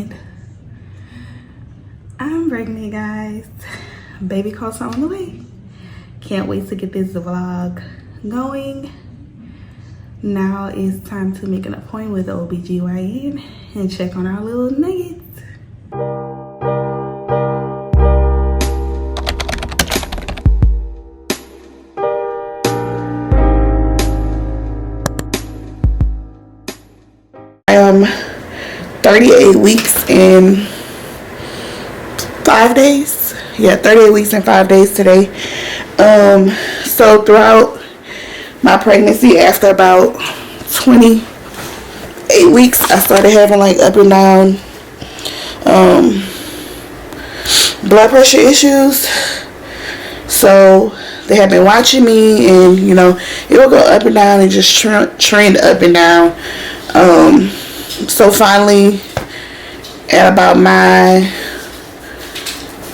pregnant. I'm pregnant, guys. Baby calls on the way. Can't wait to get this vlog going. Now it's time to make an appointment with the OBGYN and check on our little nuggets. I am 38 weeks and 5 days. Yeah, 38 weeks and 5 days today. So throughout my pregnancy, after about 28 weeks, I started having like up and down blood pressure issues. So they have been watching me, and you know, it will go up and down and just trend up and down. So finally, at about my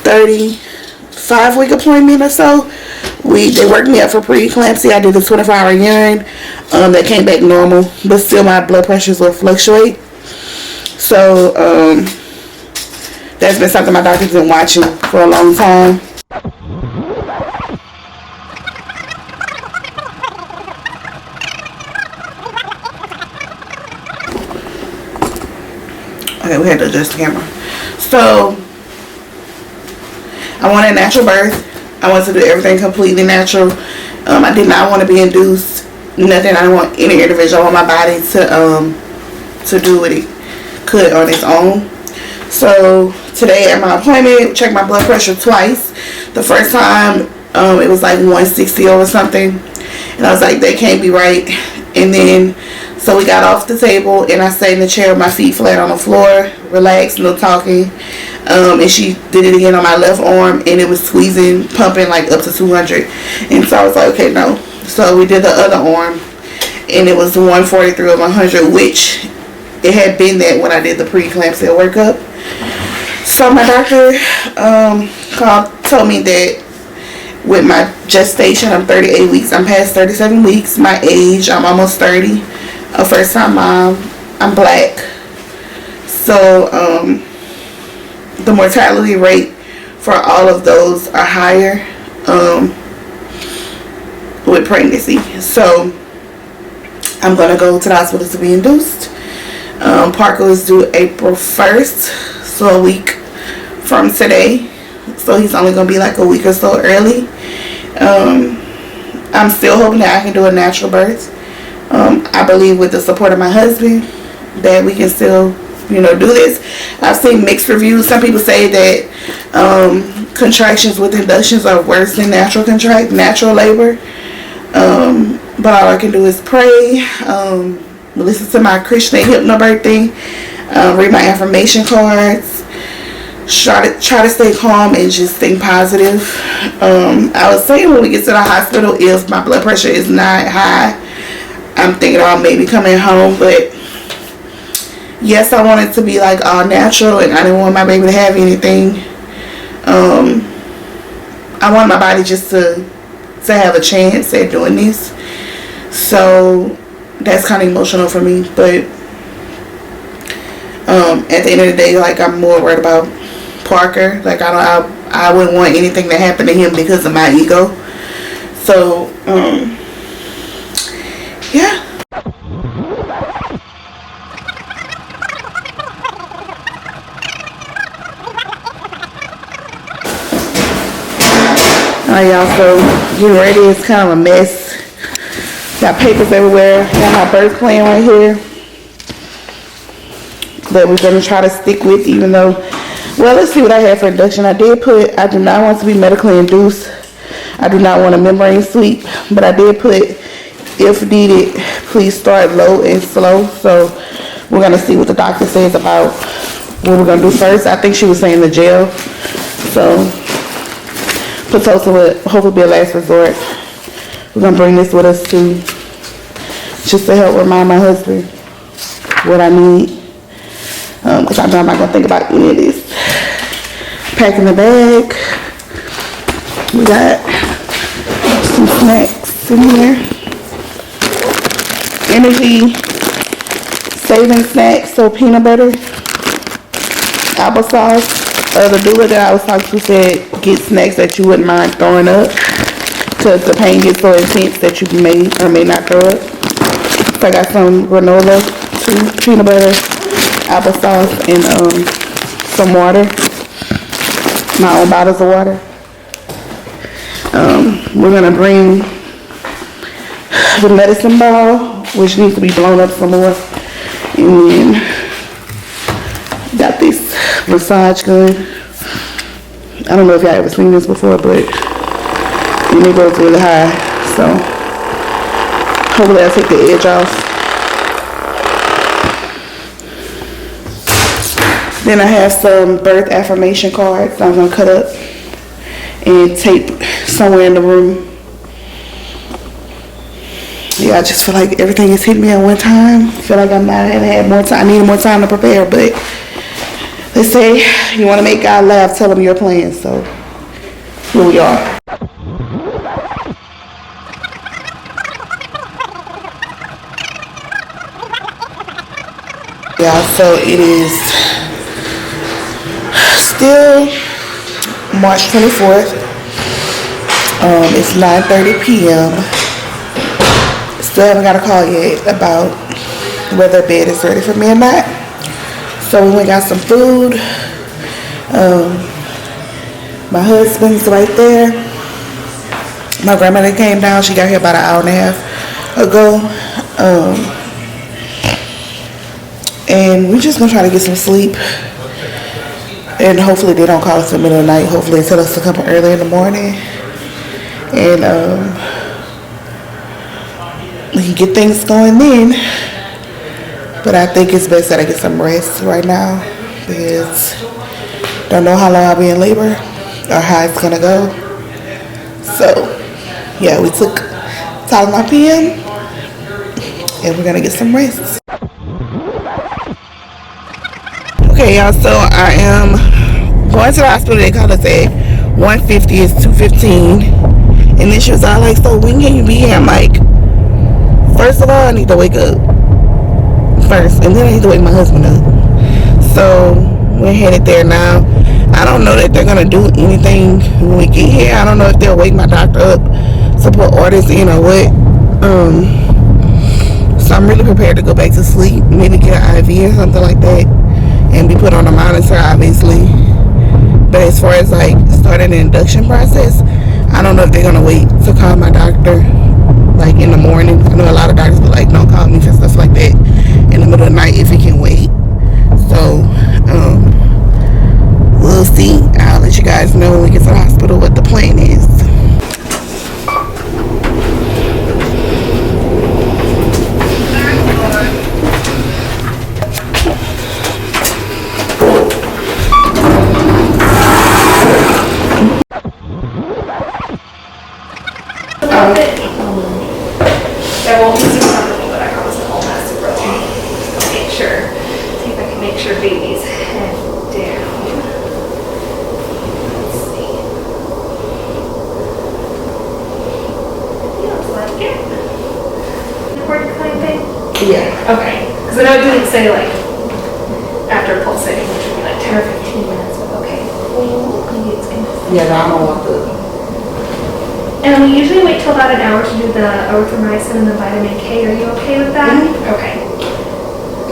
35-week appointment or so, they worked me up for preeclampsia. I did a 24-hour urine that came back normal, but still my blood pressures will fluctuate. So that's been something my doctor's been watching for a long time. Okay, we had to adjust the camera. So I wanted a natural birth. I wanted to do everything completely natural. I did not want to be induced. Nothing. I didn't want any intervention. I want my body to do what it could on its own. So today at my appointment, checked my blood pressure twice. The first time it was like 160 over something, and I was like, that can't be right. And then so we got off the table, and I sat in the chair with my feet flat on the floor, relaxed, no talking. And she did it again on my left arm, and it was squeezing, pumping like up to 200. And so I was like, okay, no. So we did the other arm, and it was 143 over 100, which it had been that when I did the preeclampsia workup. So my doctor told me that with my gestation, I'm 38 weeks. I'm past 37 weeks. My age, I'm almost 30. A first-time mom. I'm black. So the mortality rate for all of those are higher with pregnancy. So I'm going to go to the hospital to be induced. Parker is due April 1st, so a week from today. So he's only going to be like a week or so early. I'm still hoping that I can do a natural birth. I believe with the support of my husband that we can still, you know, do this. I've seen mixed reviews. Some people say that contractions with inductions are worse than natural labor. But all I can do is pray, listen to my Christian hypnobirthing, read my affirmation cards, try to stay calm and just think positive. I was saying when we get to the hospital, if my blood pressure is not high, I'm thinking about maybe coming home. But yes, I want it to be like all natural, and I didn't want my baby to have anything. I want my body just to have a chance at doing this. So that's kind of emotional for me. But at the end of the day, like, I'm more worried about Parker. Like, I wouldn't want anything to happen to him because of my ego. So yeah. Alright, y'all, so getting ready. It's kind of a mess. Got papers everywhere. Got my birth plan right here that we're going to try to stick with, even though, well, let's see what I have for induction. I did put, I do not want to be medically induced. I do not want a membrane sweep, but I did put, if needed, please start low and slow. So we're going to see what the doctor says about what we're going to do first. I think she was saying the gel. So Pitocin would hopefully be a last resort. We're going to bring this with us too, just to help remind my husband what I need. Because I know I'm not going to think about any of this. Packing the bag. We got some snacks in here. Energy saving snacks, so peanut butter. applesauce. The doula that I was talking to said get snacks that you wouldn't mind throwing up, because the pain gets so intense that you may or may not throw up. So I got some granola, 2 peanut butter, applesauce, and some water. My own bottles of water. We're gonna bring the medicine ball, which needs to be blown up some more, and then got this massage gun. I don't know if y'all ever seen this before, but it goes really high, so hopefully I'll take the edge off. Then I have some birth affirmation cards I'm gonna cut up and tape somewhere in the room. Yeah, I just feel like everything is hitting me at one time. I feel like I haven't had more time. I needed more time to prepare, but they say you want to make God laugh, tell him your plans. So here we are. Yeah, so it is still March 24th. It's 9:30 p.m. Still haven't got a call yet about whether bed is ready for me or not. So we went and got some food. My husband's right there. My grandmother came down. She got here about an hour and a half ago. And we're just gonna try to get some sleep. And hopefully they don't call us in the middle of the night. Hopefully they tell us to come early in the morning. And we can get things going then. But I think it's best that I get some rest right now, because don't know how long I'll be in labor or how it's gonna go. So yeah, we took Tylenol PM and we're gonna get some rest. Okay, y'all, so I am going to the hospital. They called us at 1:50. It's 2:15. And then she was all like, so when can you be here? I'm like, first of all, I need to wake up first, and then I need to wake my husband up. So we're headed there now. I don't know that they're gonna do anything when we get here. I don't know if they'll wake my doctor up to put orders in or what. So I'm really prepared to go back to sleep, maybe get an IV or something like that, and be put on a monitor, obviously. But as far as like starting the induction process, I don't know if they're gonna wait to call my doctor like in the morning. I know a lot of doctors be like, don't call me for stuff like that in the middle of the night if it can wait. So we'll see. I'll let you guys know when we get to the hospital what the plan is. That won't be super comfortable, but I promise it won't last super long. Make sure. See if I can make sure baby's head down. Let's see. Feels like it. Important kind of thing? Yeah. Okay. Because I know it didn't say like after pulsating, which would be like 10 or 15 minutes, but okay. Maybe it's gonna. Yeah, I don't want the. And we usually wait till about an hour to do the erythromycin and the vitamin K. Are you okay with that? Mm-hmm. Okay.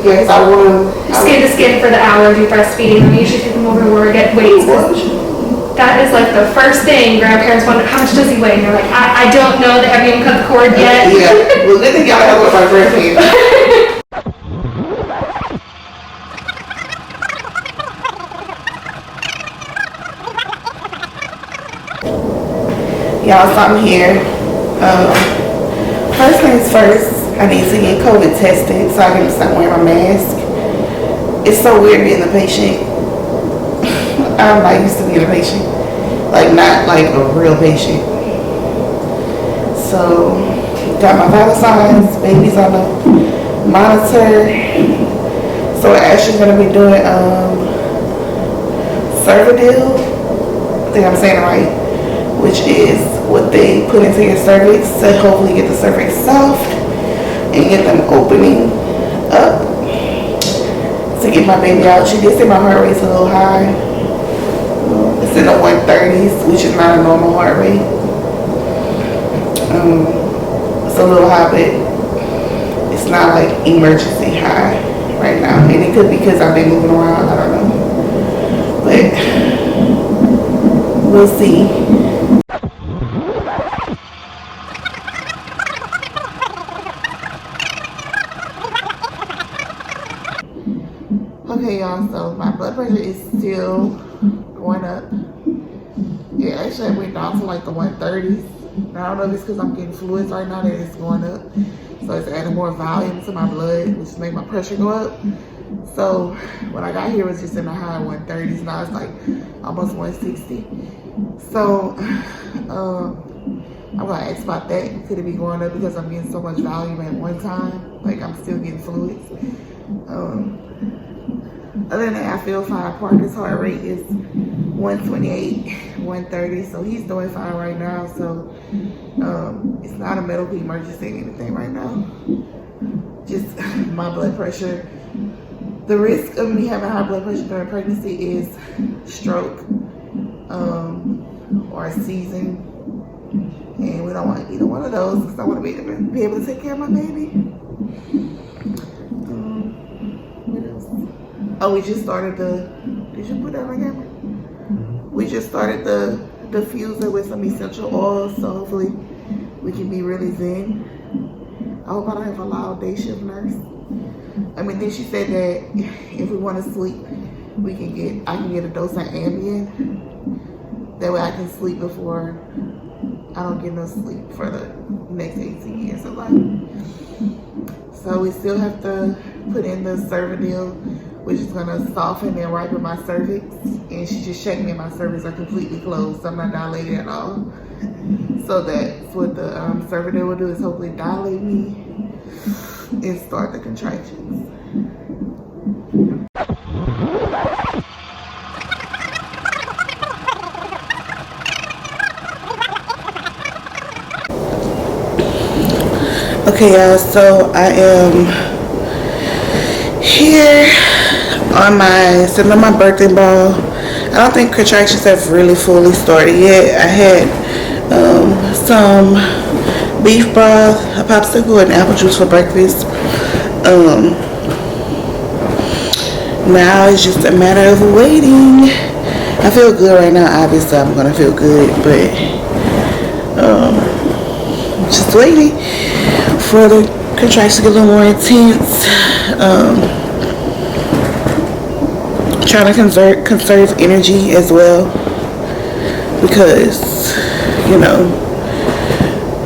Yes, I want to. Skin to skin for the hour, do breastfeeding. We usually take them over to where we get weights. That is like the first thing grandparents wonder, how much does he weigh? And you're like, I don't know, they haven't even cut the cord yet. Yeah, well, good thing y'all have with my grandparents. Y'all, so I'm here. First things first, I need to get COVID tested so I can stop wearing my mask. It's so weird being a patient. I'm not used to being a patient. Like, not like a real patient. So, got my vital signs, baby's on the monitor. So we're actually going to be doing Cervidil. I think I'm saying it right. Which is what they put into your cervix to hopefully get the cervix soft and get them opening up to to get my baby out. She did say my heart rate's a little high. It's in the 130s, which is not a normal heart rate. It's a little high, but it's not like emergency high right now. And it could be because I've been moving around, I don't know. But we'll see. Okay, y'all, so my blood pressure is still going up. It actually went down to like the 130s. And I don't know if it's because I'm getting fluids right now that it's going up. So it's adding more volume to my blood, which makes my pressure go up. So when I got here, it was just in the high 130s. Now it's like almost 160. So I'm gonna ask about that. Could it be going up because I'm getting so much volume at one time? Like I'm still getting fluids. Other than that, I feel fine. Parker's heart rate is 128, 130, so he's doing fine right now. So it's not a medical emergency or anything right now. Just my blood pressure. The risk of me having high blood pressure during pregnancy is stroke or a seizing. And we don't want either one of those because I want to be able to take care of my baby. What else? Oh, we just started the, did you put that on camera? We just started the diffuser with some essential oils, so hopefully we can be really zen. I hope I don't have a loud day shift nurse. I mean, then she said that if we want to sleep, I can get a dose of Ambien. That way I can sleep before I don't get no sleep for the next 18 years of life. So we still have to put in the Cervidil, which is gonna soften and ripen my cervix. And she just checked me and my cervix are completely closed, so I'm not dilated at all. So that's what the Cervidil will do, is hopefully dilate me and start the contractions. Okay, y'all, so I am here on my birthday ball. I don't think contractions have really fully started yet. I had some beef broth, a popsicle, and apple juice for breakfast. Now it's just a matter of waiting. I feel good right now. Obviously, I'm gonna feel good, but just waiting for the contractions to get a little more intense. Trying to conserve energy as well, because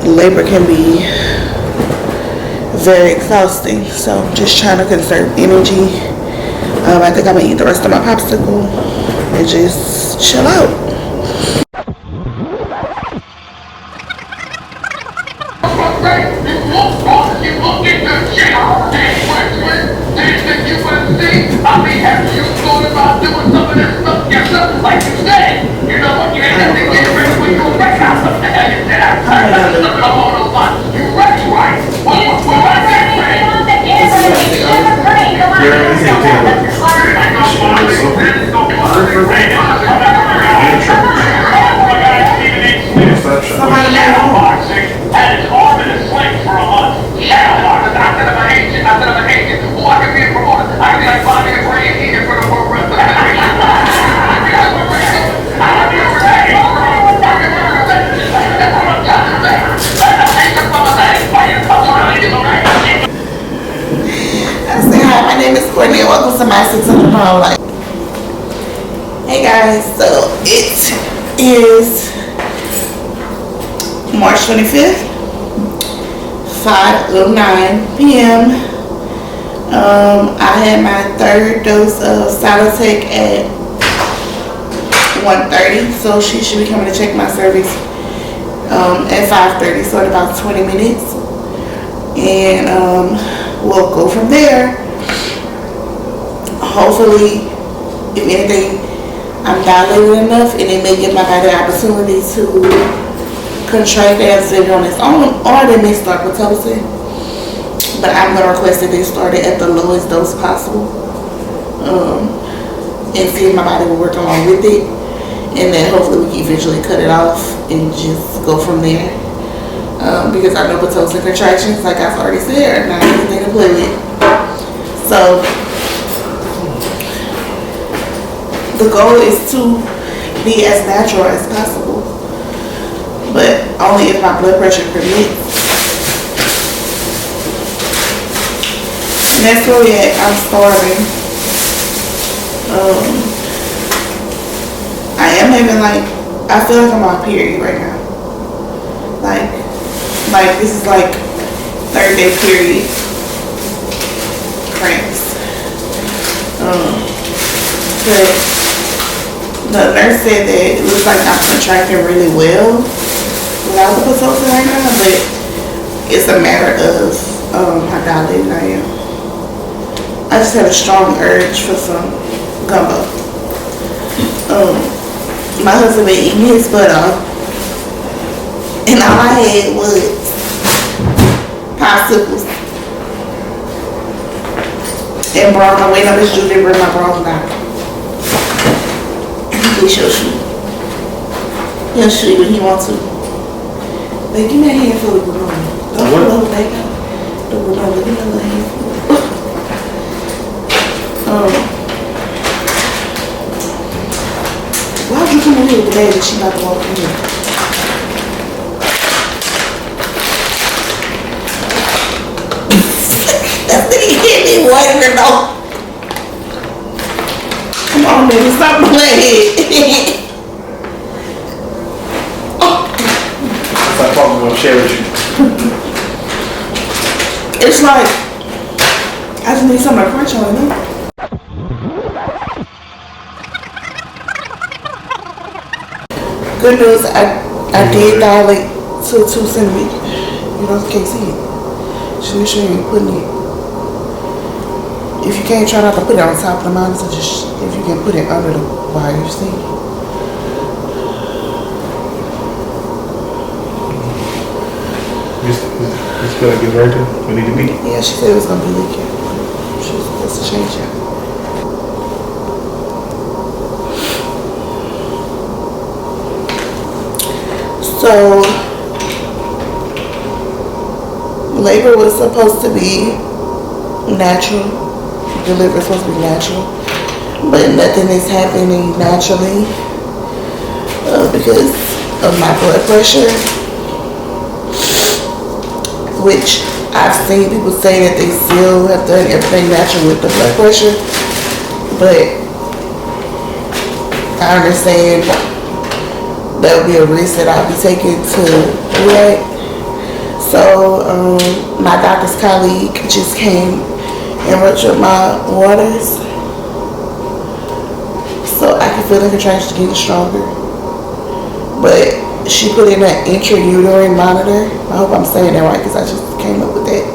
labor can be very exhausting. So just trying to conserve energy. I think I'm gonna eat the rest of my popsicle and just chill out. Welcome to my 600 pound life. Hey guys, so it is March 25th, 5:09 p.m. I had my third dose of Solitec at 1:30, so she should be coming to check my cervix at 5:30, so in about 20 minutes, and we'll go from there. Hopefully, if anything, I'm dilated enough and it may give my body the opportunity to contract the ancillary on its own, or they may start Pitocin. But I'm going to request that they start it at the lowest dose possible. and see if my body will work along with it. And then hopefully we can eventually cut it off and just go from there. Because I know Pitocin contractions, like I've already said, are not anything to play with. So the goal is to be as natural as possible, but only if my blood pressure permits. And that's where we at. I'm starving. I am having I feel like I'm on period right now. Like this is like third day period cramps. But the nurse said that it looks like I'm contracting really well without the Pitocin right now, but it's a matter of how dilated I am. I just had a strong urge for some gumbo. My husband been eating his butt off, and all I had was popsicles and bra. I'm waiting on this dude to bring my bra down. He'll show you. He'll show you when he wants to. Like, give me a handful of granola. Don't pull over, baby. The granola, give me a little handful. Why would you come in here today that she about to walk in here? That thing hit me one granola. Come on, baby, stop playing. I probably won't share with you. It's like, I just need something to crunch on, you know? Good news, I did dilate to 2 centimeters. You know, you can't see it. Just make sure you ain't putting it. If you can't, try not to put it on top of the monitor, just if you can put it under the wire, see? It's gonna get right there. We need to be. Yeah, she said it was gonna be leaking. She was supposed to change it. So, labor was supposed to be natural. Delivery was supposed to be natural. But nothing is happening naturally because of my blood pressure. Which I've seen people say that they still have done everything natural with the blood pressure. But I understand that would be a risk that I'll be taking to do that. So my doctor's colleague just came and ruptured my waters, so I can feel the contractions getting stronger. But she put in an intrauterine monitor. I hope I'm saying that right because I just came up with that.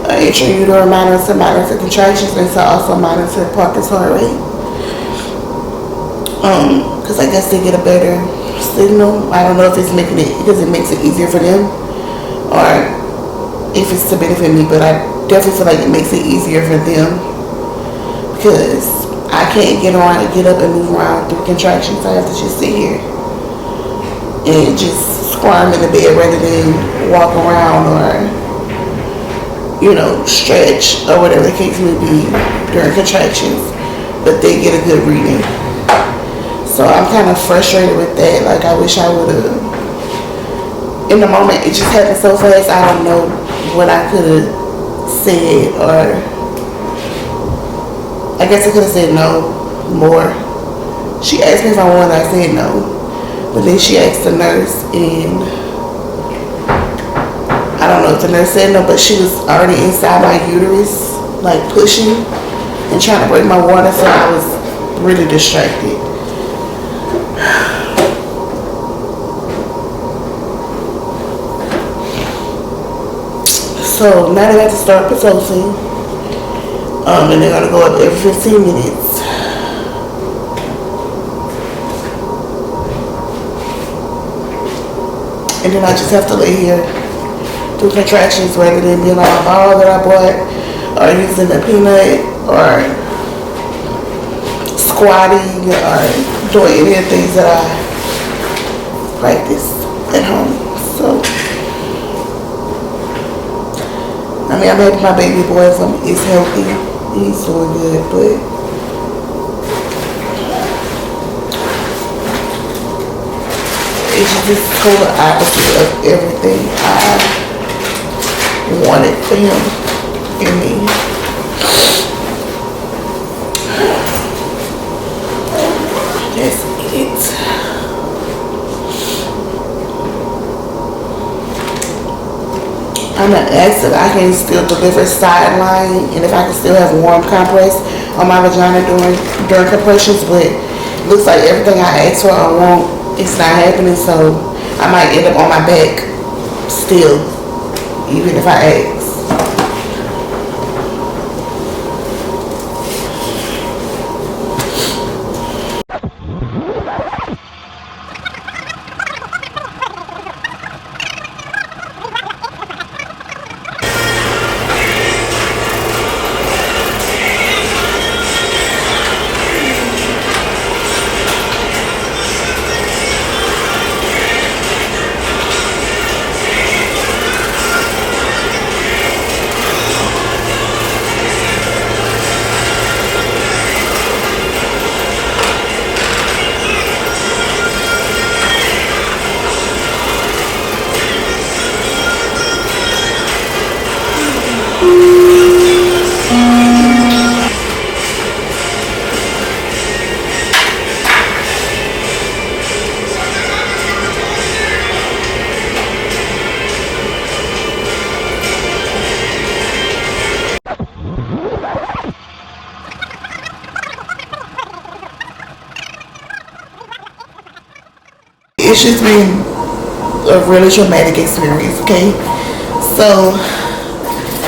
An intrauterine monitor to monitor contractions and to also monitor Parkinson's heart rate. Because I guess they get a better signal. I don't know if it's making it because it makes it easier for them or if it's to benefit me, but I definitely feel like it makes it easier for them because I can't get up and move around through contractions. I have to just sit here and just squirm in the bed rather than walk around or, stretch or whatever the case may be during contractions, but they get a good reading. So I'm kind of frustrated with that. Like, I wish I would have, in the moment, it just happened so fast, I don't know what I could have said, or I guess I could have said no more. She asked me if I wanted, I said no. But then she asked the nurse, and I don't know if the nurse said no, but she was already inside my uterus, like pushing and trying to break my water, so I was really distracted. So now they have to start Pitocin, and they're gonna go up every 15 minutes. And then I just have to lay here do contractions rather than being on a ball that I bought or using the peanut or squatting or doing any of the things that I practice at home. So, I mean, I'm happy my baby boy is healthy. He's doing good, but it's just this total opposite of everything I wanted for him and me. That's it. I'm gonna ask if I can still deliver sideline and if I can still have warm compress on my vagina during compressions, but looks like everything I asked for I want, it's not happening, so I might end up on my back still, even if I ask. It's just been a really traumatic experience, okay? So,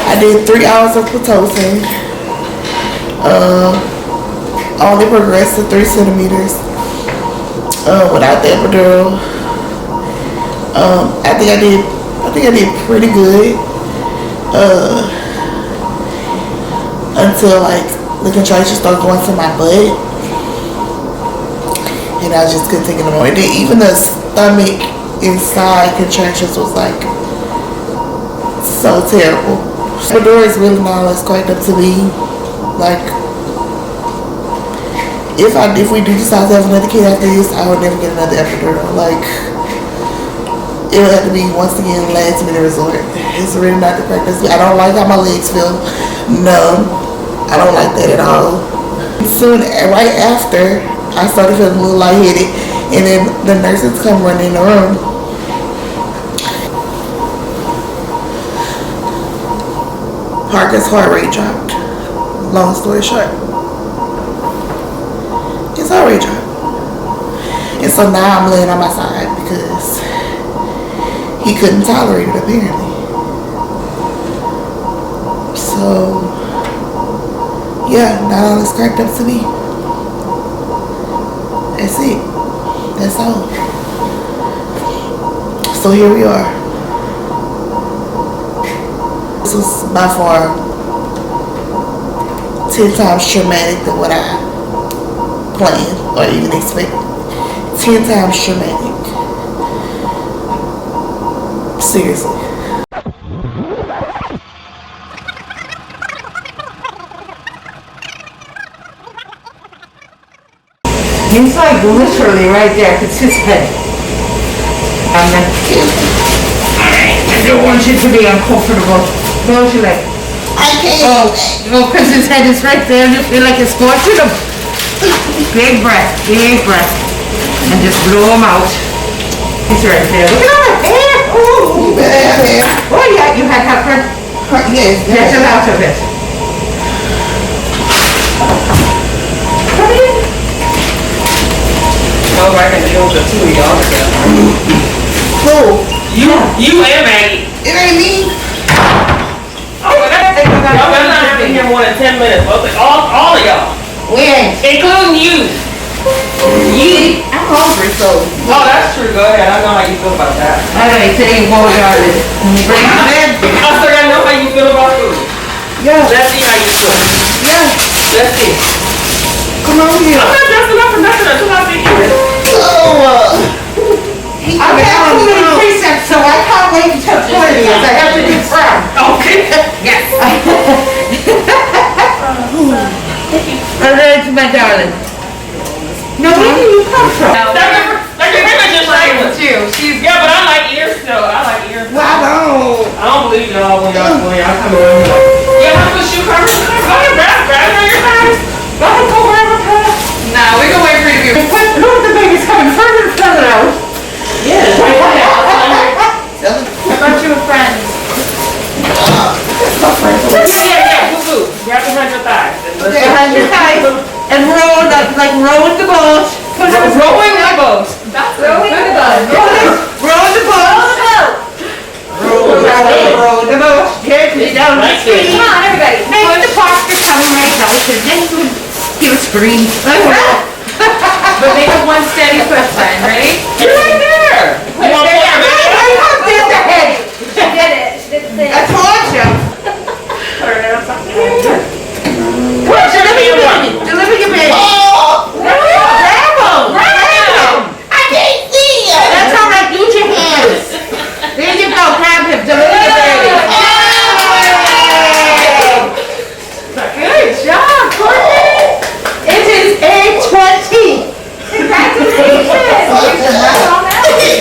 I did 3 hours of Pitocin. Only progressed to 3 centimeters without the epidural. I think I did pretty good until like the contraction started going to my butt. And I just couldn't take it anymore. And then even the stomach inside contractions was like so terrible. Epidural is really not all that's cracked up to me. Like, if we do decide to have another kid after this, I would never get another epidural. Like, it would have to be once again last minute resort. It's really not the practice. I don't like how my legs feel numb. I don't like that at all. Soon, right after, I started feeling a little lightheaded, and then the nurses come running in the room. Parker's heart rate dropped. Long story short, his heart rate dropped. And so now I'm laying on my side because he couldn't tolerate it apparently. So, yeah, not all it's cracked up to be. That's it. That's all. So here we are. This was by far 10 times traumatic than what I planned or even expected. 10 times traumatic. Seriously. He's like literally right there. It's his head. I don't want you to be uncomfortable. Don't you like? I can't. Oh, because his head is right there. You feel like it's scorching him. Big breath, and just blow him out. He's right there. Look at that hair. Oh, oh yeah, you had heartburn. Yes. Get it out of it. Come in. Oh, I can deal with the two of y'all together. Who? You and Maggie. It ain't me. Oh, y'all better not be here more than 10 minutes. All of y'all. We ain't. Including you. I'm hungry, so. Oh, that's true. Go ahead. I know how you feel about that. All right, today we'll go on this. Bring it in. I still gotta know how you feel about food. Yeah. Let's see how you feel. Yeah. Let's see. Come on here. I'm not dressing up for nothing until I see you. I've had too many precepts, so I can't wait until 20th. I have to be proud. Okay. Yes. I'm ready, my darling. No, where do you come from? Like your image is Shayla too. Yeah, but I like ears still. I like ears. Well, I don't believe y'all when y'all come around. You have to put shoe covers. Go ahead, grab it on your thighs. Go ahead, go grab a cup. Nah, we can wait for you. Look, the baby's coming further and further out. Yeah, right there. I thought you were friends. Yeah, boo-boo. Grab behind your thighs. Behind your thighs. And roll, like rowing the boat. Rowing the boat. That's really good. Roll the boat. Roll the boat. Gently down the street. Come on, everybody. Make the posture coming right out. And then give a scream. But make it one steady push then, ready? You're right there. You want to I did the head. She did it. She did the thing. I told you. put her down something? Deliver your baby. Deliver your baby. Grab him. I can't see you. That's all right. Use your hands. There you go. Grab him. Deliver your baby. Good job, Courtney. It is 8:20. Congratulations. That's all that. okay?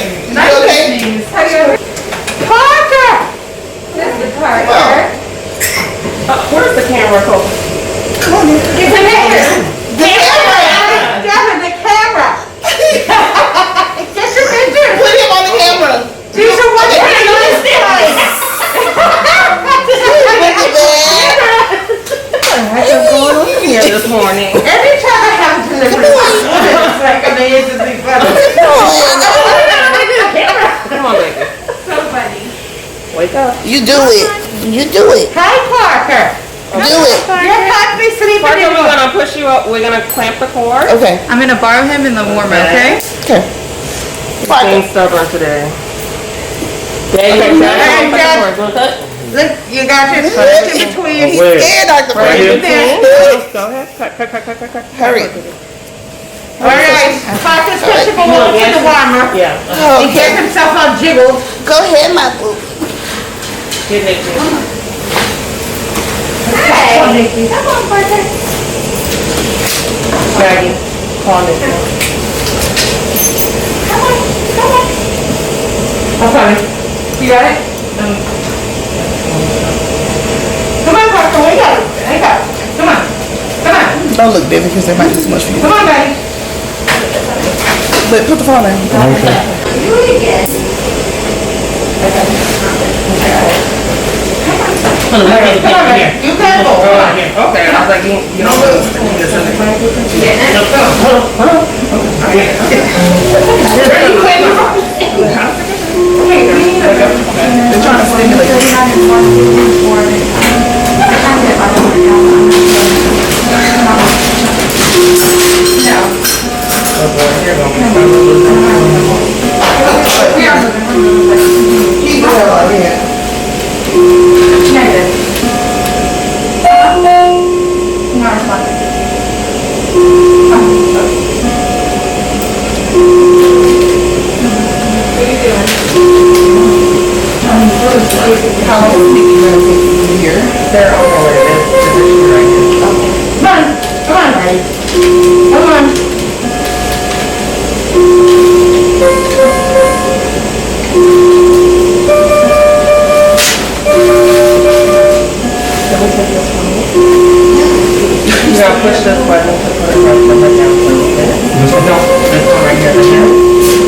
Parker. This is Parker. Where's the camera, Cole? Come on in. It's in there. The camera. Devin, the camera. Get your picture. Put him on the camera. These are what Okay. you use this. What's going on here this morning? Every time I have a delivery, it's like amazingly funny. Come on, baby. So funny. Wake up. You do it. You do it. Hi, Parker. Do it. You're not me sleeping Parker, we're anymore. gonna push you up. We're gonna clamp the cord. Okay. I'm gonna borrow him in the warmer, okay? Okay. Being stubborn today. Yeah, you Hey, got Dad. cut. Look, you got your foot in between. He's scared, Dr. Right Frank. here. Go ahead. Cut. Hurry. All right, Parker's pushing him over to the warmer. Yeah. He gets Okay. himself all jiggled. Go ahead, my boo. Get Nick. Hey. Come on, Parker. Maggie. Call Nick. I'm coming. You got it? Come on, Parker, wake up. Wake up. Come on. Come on. Don't look different because there might be too much for you. Come on, buddy. But put the phone down. Do it again. Come on, buddy. You can go. Okay, I was like, you don't know. They're trying to stimulate. Keep the hell out of here. How long do you think you're gonna take you to here? They're on their way. They're positioned right here. Come on. Come on, buddy. Come on. You gotta push this button to put it right down a little bit. No, this one right here.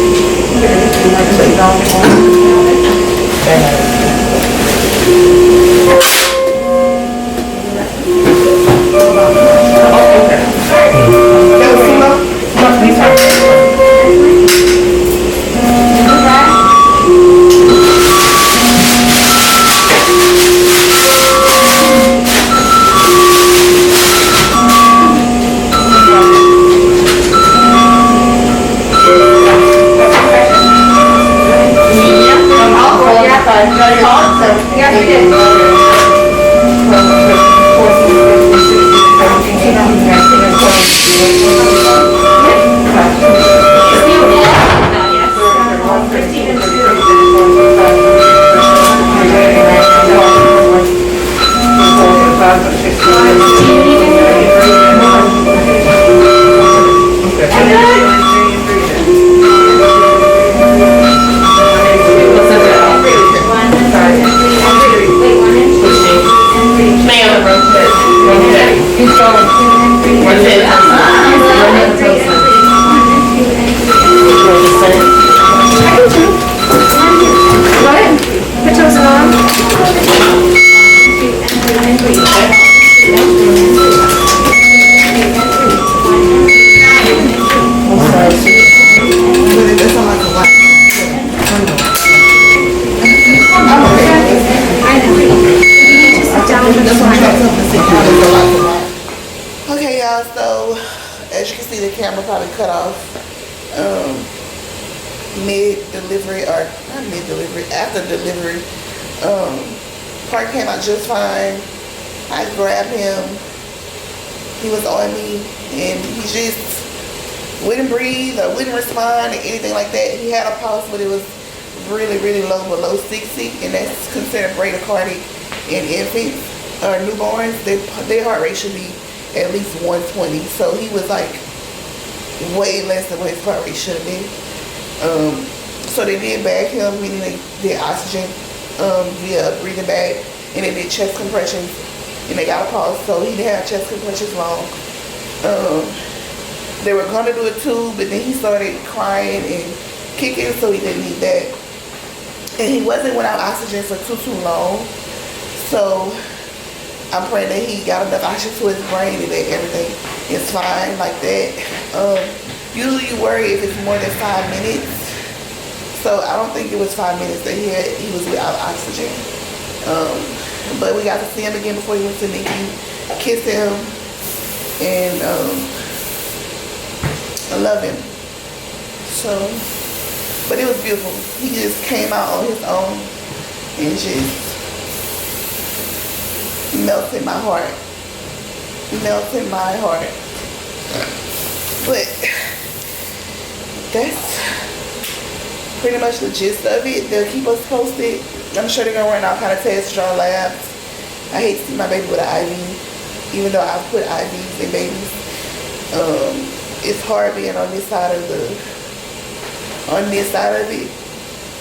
Yes, we did. off mid-delivery, or not mid-delivery, after delivery. Park came out just fine. I grabbed him. He was on me, and he just wouldn't breathe or wouldn't respond or anything like that. He had a pulse, but it was really, really low, below 60, and that's considered bradycardic in infants or newborns. Their heart rate should be at least 120. So he was like way less than what his heart rate should have been. So they did bag him, meaning they did oxygen via breathing bag, and they did chest compressions, and they got a pulse. So he didn't have chest compressions long. They were gonna do a tube, but then he started crying and kicking, so he didn't need that. And he wasn't without oxygen for too long. So I'm praying that he got enough oxygen to his brain and that everything is fine like that. Usually you worry if it's more than 5 minutes. So I don't think it was 5 minutes that he was without oxygen. But we got to see him again before he went to NICU, kiss him, and I love him. So, but it was beautiful. He just came out on his own and just melted my heart. Melted my heart. But that's pretty much the gist of it. They'll keep us posted. I'm sure they're gonna run all kind of tests, draw labs. I hate to see my baby with an IV, even though I put IVs in babies. It's hard being on this side of it,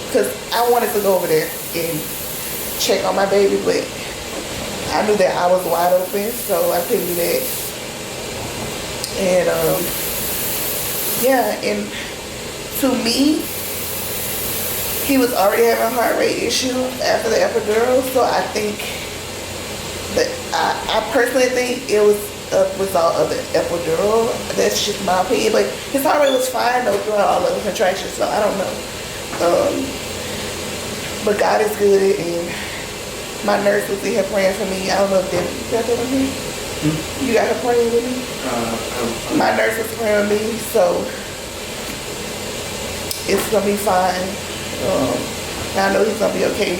because I wanted to go over there and check on my baby, but I knew that I was wide open, so I couldn't do that. And yeah, and to me, he was already having heart rate issues after the epidural, so I think that I personally think it was a result of the epidural. That's just my opinion, but his heart rate was fine though throughout all of the contractions, so I don't know. But God is good, and my nurse was in here praying for me. I don't know if you got that with me? You got her praying with me? My nurse was praying with me, so it's gonna be fine. I know he's gonna be okay.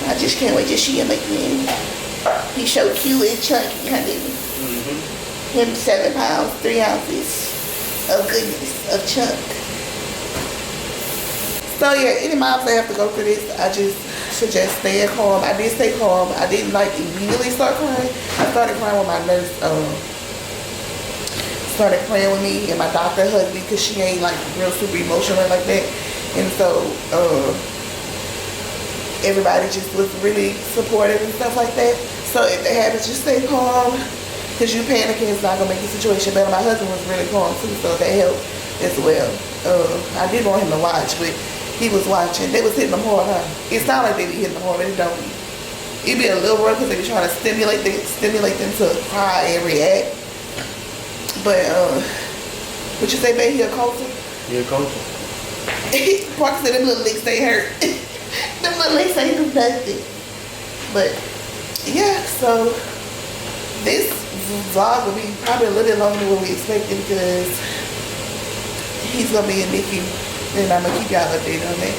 I just can't wait to see him again. He's so cute and chunky, honey. Him 7 pounds, 3 ounces of goodness, of chunk. So yeah, any moms that have to go through this, I just suggest staying calm. I did stay calm. I didn't like immediately start crying. I started crying when my nurse started praying with me, and my doctor hugged me because she ain't like real super emotional like that. And so everybody just was really supportive and stuff like that. So if that happens, just stay calm, because you panicking is not gonna make the situation better. My husband was really calm too, so that helped as well. I did want him to watch, but he was watching. They was hitting them hard, huh? It sounded like they be hitting them hard, but it don't. It'd be a little rough because they be trying to stimulate them to cry and react. But what you say, baby? He a culture? He a culture. Parker said them little licks they hurt. Them little licks ain't do nothing. But yeah, so this vlog will be probably a little bit longer than what we expected, because he's gonna be in NICU, and I'm gonna keep y'all updated on that.